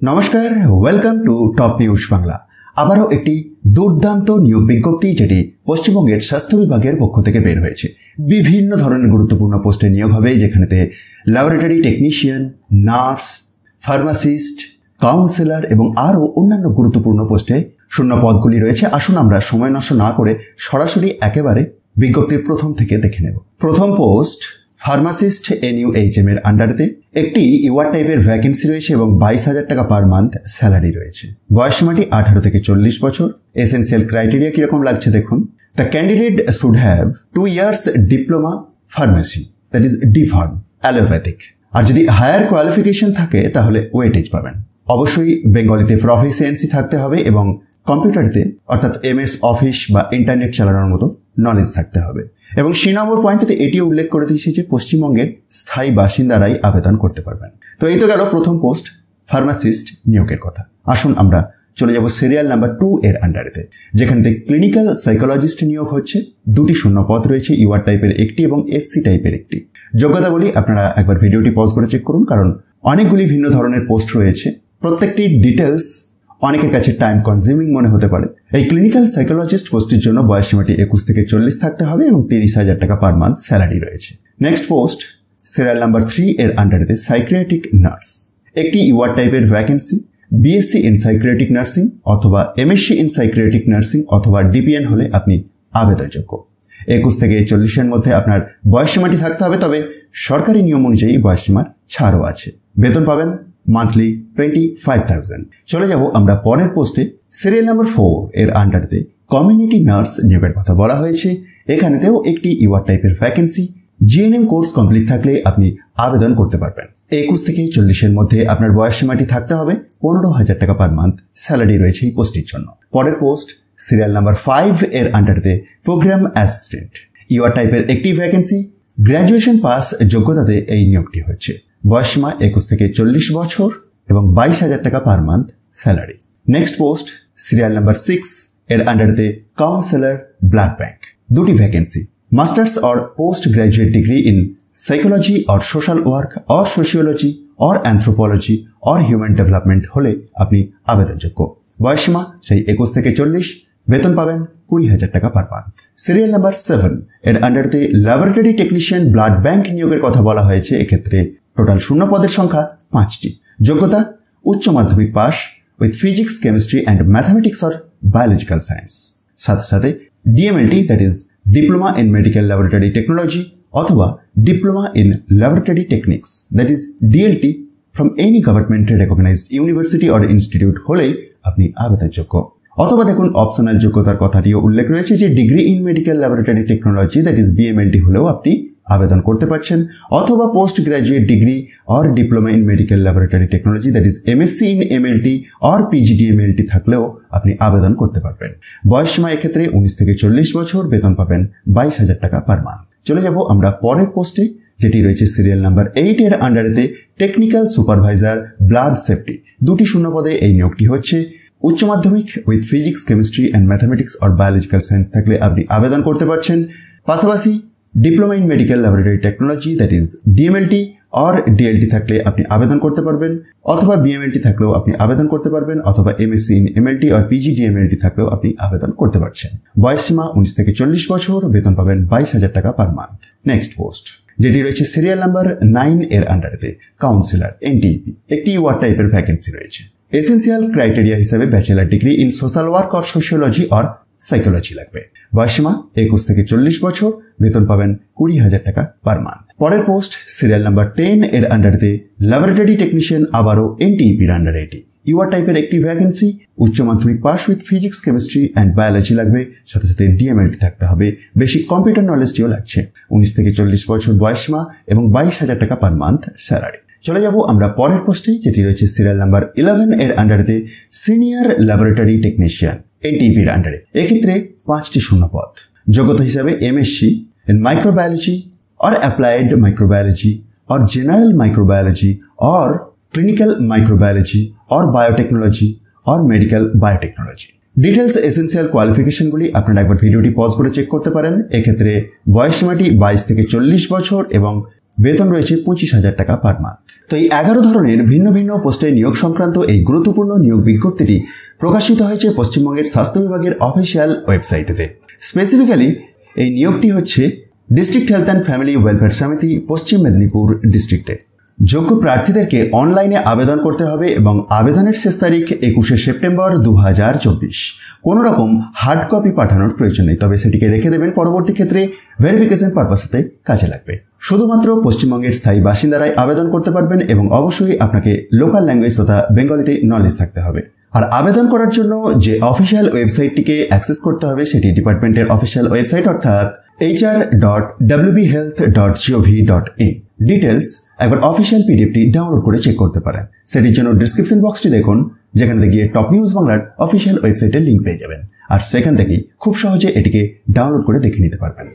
নমস্কার, welcome to top news Bangla. আবারও একটি দুর্দান্ত নিয়োগ বিজ্ঞপ্তি যেটি পশ্চিমবঙ্গের স্বাস্থ্য বিভাগের পক্ষ থেকে বের হয়েছে। বিভিন্ন ধরনের গুরুত্বপূর্ণ পোস্টে নিয়োগ হবে, যেখানেতে laboratory technician, nurse, pharmacist, councillor এবং আরও অন্যান্য গুরুত্বপূর্ণ পোস্টে শূন্য পদগুলি রয়েছে। আসুন আমরা সময় নষ্ট না করে সরাসরি একেবারে বিজ্ঞপ্তির প্রথম থেকে দেখে নেব। প্রথম পোস্ট ফার্মাসিস্ট NUHM এর আন্ডারেতে একটি ইওয়ার টাইপের ভ্যাকেন্সি রয়েছে এবং 22,000 টাকা পার মান্থ স্যালারি রয়েছে। বয়সসীমাটি 18 থেকে 40 বছর। এসেন্সিয়াল ক্রাইটেরিয়া কিরকম লাগছে দেখুন। The candidate should have 2 years diploma pharmacy, that is DPharm allopathic. আর যদি হায়ার কোয়ালিফিকেশন থাকে তাহলে ওয়েটেজ পাবেন। অবশ্যই বেঙ্গলিতে প্রফিসিয়েন্সি থাকতে হবে এবং কম্পিউটারতে অর্থাৎ MS অফিস বা ইন্টারনেট চালানোর মতো নলেজ থাকতে হবে। এবং 3 নম্বর পয়েন্টে এটিও উল্লেখ করে দিয়েছে যে পশ্চিমবঙ্গের স্থায়ী বাসিন্দারাই আবেদন করতে পারবেন। তো এই তো গেল প্রথম পোস্ট ফার্মাসিস্ট নিয়োগের কথা। আসুন আমরা চলে যাব সিরিয়াল নাম্বার 2 এর আন্ডারেতে, যেখানে ক্লিনিক্যাল সাইকোলজিস্ট নিয়োগ হচ্ছে। 2টি শূন্য পদ রয়েছে, ইউআর টাইপের একটি এবং SC টাইপের একটি। যোগ্যতা বলি, আপনারা একবার ভিডিওটি পজ করে চেক করুন, কারণ অনেকগুলি ভিন্ন ধরনের পোস্ট রয়েছে। প্রত্যেকটি ডিটেলস অনেকের কাছে টাইম কনজিউমিং মনে হতে পারে। এই ক্লিনিক্যাল সাইকোলজিস্ট পোস্টের জন্য বয়সসীমাটি 21 থেকে 40 থাকতে হবে এবং 30,000 টাকা পার মান্থ স্যালারি রয়েছে। নেক্সট পোস্ট সিরিয়াল নাম্বার 3 এর আন্ডারেতে সাইকিয়াট্রিক নার্স। একটি ইউআর টাইপের vacancy. BSc in psychiatric nursing অথবা MSc ইন সাইকিয়াট্রিক নার্সিং অথবা DPN হলে আপনি আবেদনযোগ্য। 21 থেকে 40 এর মধ্যে আপনার বয়সসীমাটি থাকতে হবে, তবে সরকারি নিয়ম অনুযায়ী বয়সসীমার ছাড়ও আছে। বেতন পাবেন মান্থলি 25,000। চলে যাব আমরা পরের পোস্টে সিরিয়াল নাম্বার 4 এর আন্ডারতে কমিউনিটি নার্স নিয়োগের কথা বলা হয়েছে। এখানেতেও একটি ইউআর টাইপের ভ্যাকেন্সি। GNM কোর্স কমপ্লিট থাকলে আপনি আবেদন করতে পারবেন। 21 থেকে 40 এর মধ্যে আপনার বয়সসীমাটি থাকতে হবে। 15,000 টাকা পার মান্থ স্যালারি রয়েছে এই পোস্টের জন্য। পরের পোস্ট সিরিয়াল নাম্বার 5 এর আন্ডারতে প্রোগ্রাম অ্যাসিস্ট্যান্ট। ইউআর টাইপের একটি ভ্যাকেন্সি। গ্র্যাজুয়েশন পাস যোগ্যতাতে এই নিয়োগটি হচ্ছে। বয়সসীমা 21 থেকে 40 বছর এবং 22,000 টাকা per month salary. Next post serial number 6 এর আন্ডারতে কাউন্সিলর ব্লাড ব্যাংক। 2টি vacancy. Masters or post graduate degree in psychology or social work or sociology or anthropology or human development হলে আপনি আবেদনযোগ্য। বয়সসীমা সেই 21 থেকে 40। বেতন পাবেন 20,000 টাকা পার মান্থ। সিরিয়াল নাম্বার 7 এর আন্ডারতে ল্যাবরেটরি টেকনিশিয়ান ব্লাড ব্যাংক নিয়োগের কথা বলা হয়েছে। এক্ষেত্রে টোটাল শূন্য পদের সংখ্যা 5টি। যোগ্যতা উচ্চ মাধ্যমিক pass with physics, chemistry and mathematics or biological science. সাথে সাথে DMLT, that is diploma in medical laboratory technology অথবা diploma in laboratory techniques, that is DLT from any government recognised university or institute হলেই আপনি আবেদনযোগ্য। অথবা দেখুন optional যোগ্যতার কথাটিও উল্লেখ রয়েছে যে degree in medical laboratory technology, that is BMLT হলেও আপনি আবেদন করতে পারছেন। অথবা post graduate degree or diploma in medical laboratory technology, that is MSc in MLT or PGDMLT থাকলেও আপনি আবেদন করতে পারবেন। বয়সসীমা এক্ষেত্রে 19 থেকে 40 বছর। বেতন পাবেন 22,000 টাকা পার মান্থ। চলে যাব আমরা পরের পোস্টে, যেটি রয়েছে সিরিয়াল নাম্বার 8 এর আন্ডারেতে টেকনিক্যাল সুপারভাইজার ব্লাড সেফটি। 2টি শূন্য পদে এই নিয়োগটি হচ্ছে। উচ্চ মাধ্যমিক with physics, chemistry and mathematics or biological science থাকলে আপনি আবেদন করতে পারছেন। পাশাপাশি diploma in medical laboratory technology, that is DMLT or DLT থাকলে আপনি আবেদন করতে পারবেন। অথবা BMLT থাকলেও আপনি আবেদন করতে পারবেন। অথবা MSc in MLT or PGDMLT থাকলেও আপনি আবেদন করতে পারছেন। বয়সসীমা 19 থেকে 40 বছর। বেতন পাবেন 22,000 টাকা পার মান্থ। নেক্সট পোস্ট যেটি রয়েছে সিরিয়াল নাম্বার 9 এর আন্ডারেতে কাউন্সিলর NTEP। একটি ইউআর টাইপের ভ্যাকেন্সি রয়েছে। এসেন্সিয়াল ক্রাইটেরিয়া হিসেবে bachelor degree in social work or sociology or psychology লাগবে। বয়সসীমা 21 থেকে 40 বছর। বেতন পাবেন 20,000 টাকা পার মান্থ। পরের পোস্ট সিরিয়াল নাম্বার 10 এর আন্ডারতে ল্যাবরেটরি টেকনিশিয়ান, আবারও NTEP এর আন্ডারে এটি। ইউআর টাইপের একটি ভ্যাকেন্সি। উচ্চ মাধ্যমিক pass with physics, chemistry and biology লাগবে। সাথে সাথে DMLT থাকতে হবে। বেসিক কম্পিউটার নলেজটিও লাগছে। 19 থেকে 40 বছর বয়সসীমা এবং 22,000 টাকা পার মান্থ স্যালারি। চলে যাব আমরা পরের পোস্টে, যেটি রয়েছে সিরিয়াল নাম্বার 11 এর আন্ডারেতে সিনিয়র ল্যাবরেটরি টেকনিশিয়ান NTEP এর আন্ডারে। এক্ষেত্রে 5টি শূন্য পদ। যোগ্যতা হিসাবে MSc in microbiology or applied microbiology or general microbiology or clinical microbiology or biotechnology or medical biotechnology। Details essential কোয়ালিফিকেশনগুলি আপনারা একবার ভিডিওটি পজ করে চেক করতে পারেন। এক্ষেত্রে বয়সসীমাটি 22 থেকে 40 বছর এবং বেতন রয়েছে 25,000 টাকা পার মান্থ। তো এই 11 ধরনের ভিন্ন ভিন্ন পোস্টে নিয়োগ সংক্রান্ত এই গুরুত্বপূর্ণ নিয়োগ বিজ্ঞপ্তিটি প্রকাশিত হয়েছে পশ্চিমবঙ্গের স্বাস্থ্য বিভাগের অফিসিয়াল ওয়েবসাইটেতে। স্পেসিফিক্যালি এই নিয়োগটি হচ্ছে district health and family welfare সমিতি, পশ্চিম মেদিনীপুর ডিস্ট্রিক্টে। যোগ্য প্রার্থীদেরকে অনলাইনে আবেদন করতে হবে এবং আবেদনের শেষ তারিখ 21শে সেপ্টেম্বর 2024। কোনো রকম হার্ড কপি পাঠানোর প্রয়োজন নেই, তবে সেটিকে রেখে দেবেন, পরবর্তী ক্ষেত্রে ভেরিফিকেশন পারপাসেতে কাজে লাগবে। শুধুমাত্র পশ্চিমবঙ্গের স্থায়ী বাসিন্দারাই আবেদন করতে পারবেন এবং অবশ্যই আপনাকে লোকাল ল্যাঙ্গুয়েজ তথা বেঙ্গলিতে নলেজ থাকতে হবে। আর আবেদন করার জন্য যে অফিসিয়াল ওয়েবসাইটটিকে অ্যাক্সেস করতে হবে সেটি ডিপার্টমেন্টের অফিসিয়াল ওয়েবসাইট অর্থাৎ hr.wbhealth.gov.in। ডিটেলস একবার অফিসিয়াল পিডিএফটি ডাউনলোড করে চেক করতে পারেন। সেটির জন্য ডিসক্রিপশন বক্সটি দেখুন, যেখানে গিয়ে টপ নিউজ বাংলার অফিসিয়াল ওয়েবসাইটের লিঙ্ক পেয়ে যাবেন, আর সেখান থেকেই খুব সহজে এটিকে ডাউনলোড করে দেখে নিতে পারবেন।